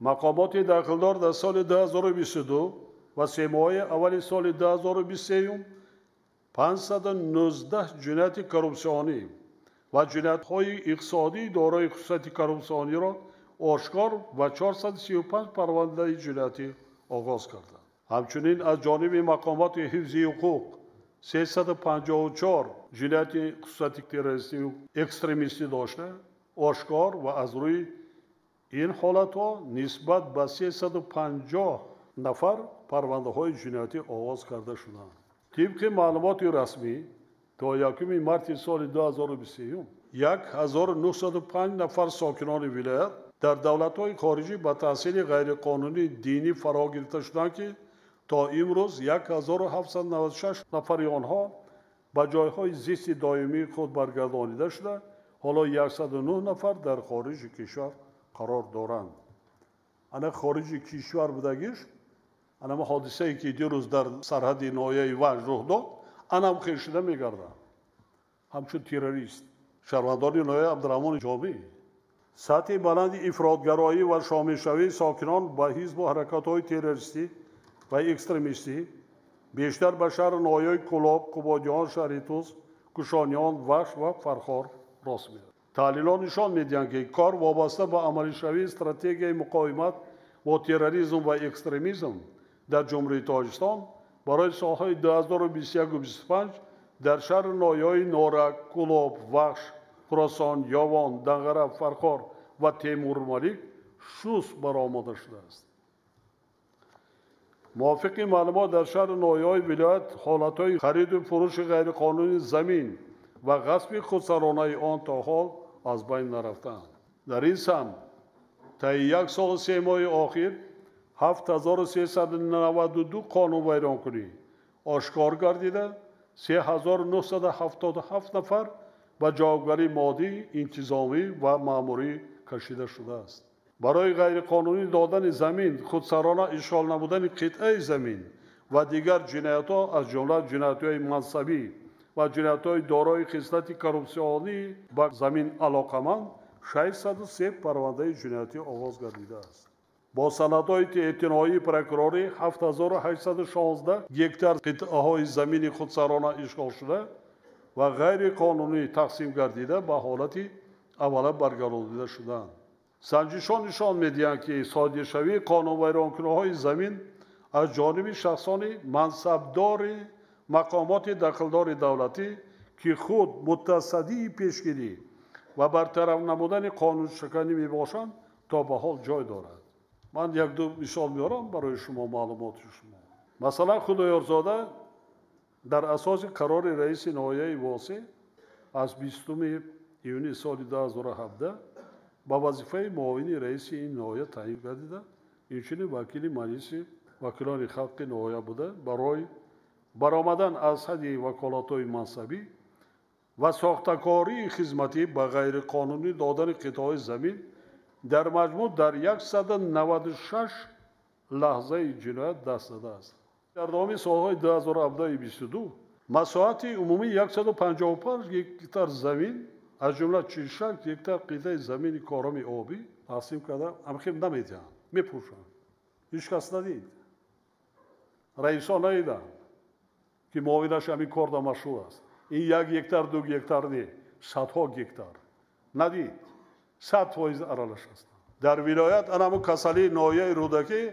مقامات داخلدار در سال 2022 و سه ماهه اول سال 2023 519 جنایت کروپسیونی و جنایت‌های اقتصادی دارای خصوصیت کروپسیونی را آشکار و 435 پرونده جنایتی آغاز کردند. همچنین از جانب مقامات حفظی حقوق 354 جنایت خصوصیت تروریستی و اکستریمیستی داشته آشکار و از روی این حالت‌ها نسبت به 350 نفر پرونده‌های جنایتی آغاز کرده شدند. طبق معلومات رسمی تا 1 مارس سال 2023 1905 نفر ساکنان ولایت در دولت‌های خارجی به تحصیل غیرقانونی دینی فرا گرفته شدند که تا امروز 1796 نفر آنها به جایهای زیست دائمی خود برگردانیده شده. حالا 109 نفر در خارج کشور قرار دارند. انا خارج کشور بودگیش انا حادثه‌ای که دیروز در سرحد ناحیه ونج رخ داد انا هم خیشیده میگردند همچون تروریست شهروندان ناحیه عبدالرحمن جامی. سطح بلند افراطگرایی و شامل‌شوی ساکنان با حزب و حرکت‌های تروریستی و اکستریمیستی بیشتر به شهر ناحیه کلاب، قبادیان، شهریتوس، کوشانیان، وش و فرخار راست می‌دهد. تحلیلان نشان می‌دهند که کار وابسته به عملی شوی استراتژی مقاومت با تروریسم و اکستریمیسم در جمهوری تاجیکستان برای سال‌های 2021 و 2025 در شهر ناحیه‌های نورک، کلاب، وخش، خراسان، یاوان، دنغره، فرخار و تیمورملیک شست برآمده شده است. موافق معلومات در شهر ناحیه‌های ولایت حالت‌های خرید و فروش غیرقانونی زمین و غصب خودسرانه آن تا حال از بین نرفتند. در این سمت طی 1 سال 3 ماه آخر 7392 قانون ویرانکنی آشکار گردیده 3977 نفر به جوابگری مادی، انتظامی و مأموری کشیده شده است. برای غیرقانونی دادن زمین، خودسرانه اشغال نمودن قطعه زمین و دیگر جنایت‌ها از جمله جنایت‌های منصبی و جنایت‌های دارای خصلت کروپسیونی به زمین علاقمند 603 پرونده جنایتی آغاز گردیده است. با سندهای اعتنایی پروکوروری 7816 گکتار قطعه‌های زمین خودسرانه اشغال شده و غیر قانونی تقسیم گردیده به حالت اوله برگردانیده شدند. سنجشان نشان می‌دهند که صادرشوی قانون ویرانکنی‌های زمین از جانب شخصان منصبدار مقامات داخلدار دولتی که خود متصدی پیشگیری و برطرف نمودن قانون شکنی میباشند تا به حال جای دارد. من یک دو مثال میارم برای شما معلومات شما. مثلا خدایارزاده در اساس قرار رئیس ناحیه واسع از 20 ایونی سال 2017 با وظیفه معاون رئیس این ناحیه تعیین گردیده. اینچنین وکیل مجلس وکیلان خلق ناحیه بوده برای برآمدن از حد وکالت‌های منصبی و ساختکاری خدمتی به غیر قانونی دادن قطعه زمین در مجموع در 196 لحظه جنایت دست داده است. در دام سال‌های 2022 مساحت عمومی 155 گکتار زمین از جمله 46 گکتار قطعه زمین کارام آبی تقسیم کرده. همخیم نمیدن میپوشن. هیچ کس ندید. رئیسان ندیدن که معاونش همین کار دا مشروع است. این 1 گکتار 2 گکتار نه، صدها گکتار ندید. 100% ارالش است. در ولایت انامو کسالی ناحیه رودکی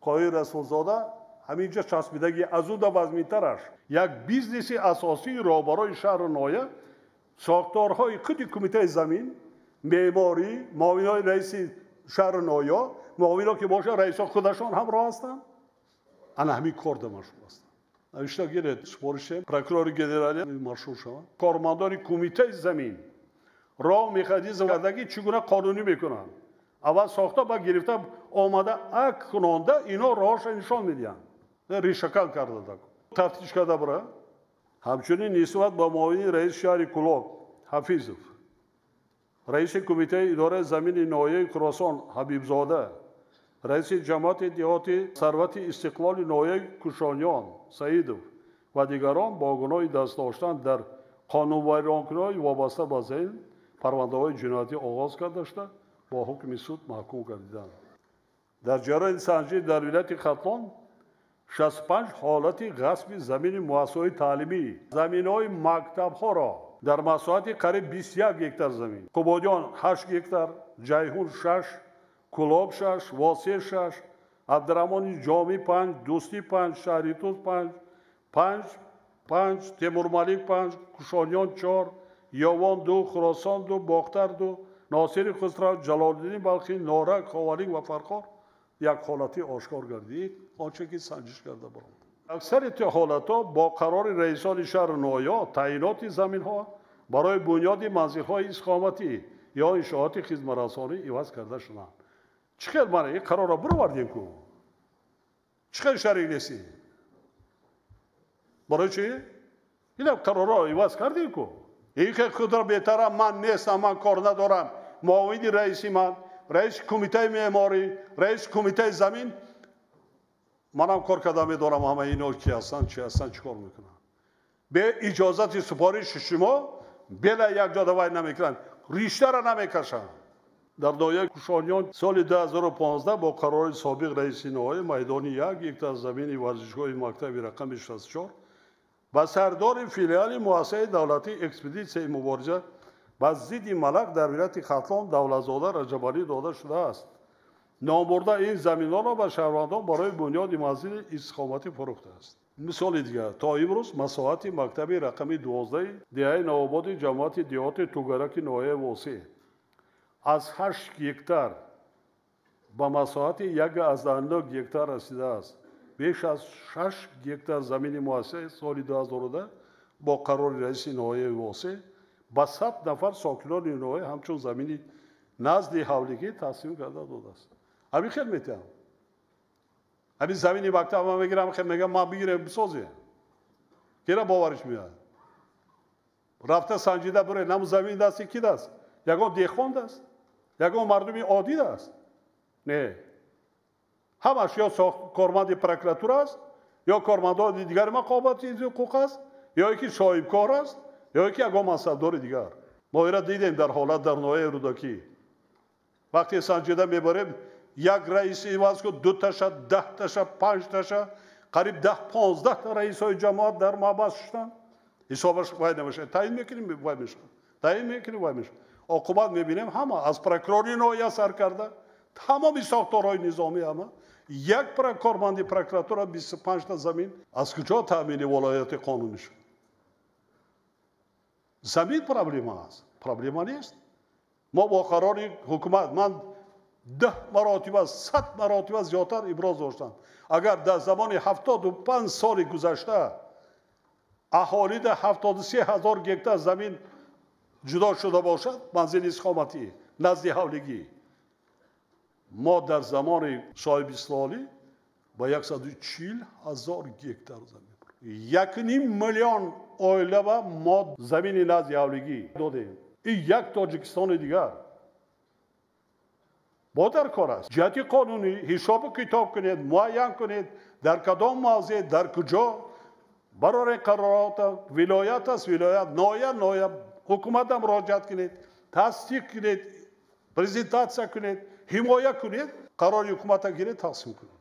قای رسولزاده همینجا چسبیدگی از اون دا وزمینترش یک بیزنس اساسی را برای شهر ناحیه ساختارهای خود کمیته زمین، معماری، معاونای رئیس شهر ناحیه، معاونا که باشه رئیس خودشان هم راه هستند. انا همین کار دا مشغول است. اشتا گیرد سپارش پروکورور گنرالی مشغول شود. کارمندان کمیته زمین راه مکانیزم کردگی چگونه قانونی میکنن. اول ساخته با گرفته آمده اک کننده اینا راهش نشان میدن. ریشکل کرده دک. تفتیش کرده برای. همچنین نسبت با معاون رئیس شهر کلاب حفیظов، رئیس کمیته اداره زمین ناحیه خراسان حبیبزاده، رئیس جماعت دیهات ثروت استقلال ناحیه کوشانیان سعیدov و دیگران با گناه دست داشتن در قانون ویرانکنی وابسته به زمین پرونده‌های جنایتی آغاز کرده شده با حکم سود محکوم گردیدند. дар ҷараёни санҷӣ дар вилояти Хатлон 65 ҳолати ғасби замини муассисаҳои таълимӣ, заминҳои мактабҳоро дар масоҳати қариб 21 гектар замин, Қубодиён 8 гектар, Ҷайҳун 6, Кӯлоб 6, Восия 6, Абдураҳмони Ҷомӣ 5, Дӯстӣ 5, Шаҳритуз 5, Темурмалик 5, Кушониён 4, Ёвон 2, Хӯросон 2, Бохтар 2, Носири Хусрав, Ҷалолиддини Балхӣ, Норак, Ховарик ва Фархор як ҳолати ошкор гардид, онче ки санҷиш карда буд. Аксари ҳолатҳо бо қарори раисони шаҳри ноё таъиноти заминҳо барои бунёди манзилҳои истиқоматӣ ё иншооти хизматрасонӣ иваз карда шуданд. Чӣ хел мана ин қарорро биравардем ку? Чӣ хел шарик нестӣ? барои чӣ? Инак қарорро иваз кардем ку? ин ки худро бетарам ман нестам, ман кор надорам, муовини раиси ман, раиси кумитаи меъморӣ, раиси кумитаи замин, манам кор карда медонам ҳама ино ки ҳастанд, чӣ ҳастанд, чӣ кор мекунанд. бе иҷозати супориши шумо бела якҷода вай намекунанд, риштаро намекашанд. дар ноҳияи Кушониён соли 2015 бо қарори собиқ раиси ноҳия майдони 1 гектар замини варзишгоҳи мактаби рақами 64 ба сардори филиали муассисаи давлатии экспедитсияи мубориза ба зидди малак дар вилояти Хатлон Давлатзода Раҷабалӣ дода шудааст. Номбурда ин заминҳоро ба шаҳрвандон барои бунёди манзили истиқоматӣ фурӯхтааст. мисоли дигар, то имрӯз масоҳати мактаби рақами 12 диҳаи навободи ҷамоати диҳоти Тугараки ноҳияи Восӣ аз 8 гектар ба масоҳати 1,9 гектар расидааст. беш аз 6 гектар замини муассисаи соли 2010 бо қарори раиси ноҳияи Восӣ ба 100 нафар сокинони ноҳия ҳамчун замини назди ҳавлигӣ тақсим карда додааст. ҳамин хел метавам. ҳамин замини мактаб ман мегирам, мегам ман бигирем бисозем. кира бовариш меояд? рафта санҷида бире, наму замин дасти ки даст? ягон деҳқон даст? ягон мардуми оддӣ даст? не. ҳамаш ё корманди прокуратура аст, ё кормандони дигари мақомоти ҳуқуқ аст, ё ки соҳибкор аст, ё ки ягон мансабдори дигар. мо ира дидем дар ҳолат дар ноҳияи Рӯдакӣ. вақте санҷида мебарем, як раиси иваз ку 2 таша, 10 таша, 5 таша, қариб 10-15 та раисҳои ҷамоат дар маҳбас шуданд. ҳисобаш вай намешавад. таъин мекунем вай мешавад. таъин мекунем вай мешавад. оқубат мебинем ҳама аз прокурори ноҳия сар карда тамоми сохторҳои низомӣ ҳама як корманди прокуратура 25 та замин аз куҷо таъмини волояти қонунӣ шуд? замин проблема аст, проблема нест. мо бо қарори ҳукумат ман 10 маротиба 100 маротиба зиёдтар иброз доштам. агар дар замони 75 соли гузашта аҳоли 73 000 гектар замин ҷудо шуда бошад, манзили истиқоматӣ назди ҳавлигӣ, мо дар замони соҳибистиқлолӣ ба 140 000 гектар замин 1,5 миллион оилава мо замини назди ҳавлигӣ додем. ин як тоҷикистони дигар бо дар кор аст. ҷиҳати қонунӣ ҳисобу китоб кунед, муайян кунед дар кадом мавзеъ, дар куҷо барои қаророт вилоят аст, вилоят, ноҳия, ноҳия, ҳукуматам муроҷиат кунед, тасдиқ кунед, презентатсия кунед, ҳимоя кунед, қарори ҳукумата гиред, тақсим кунед.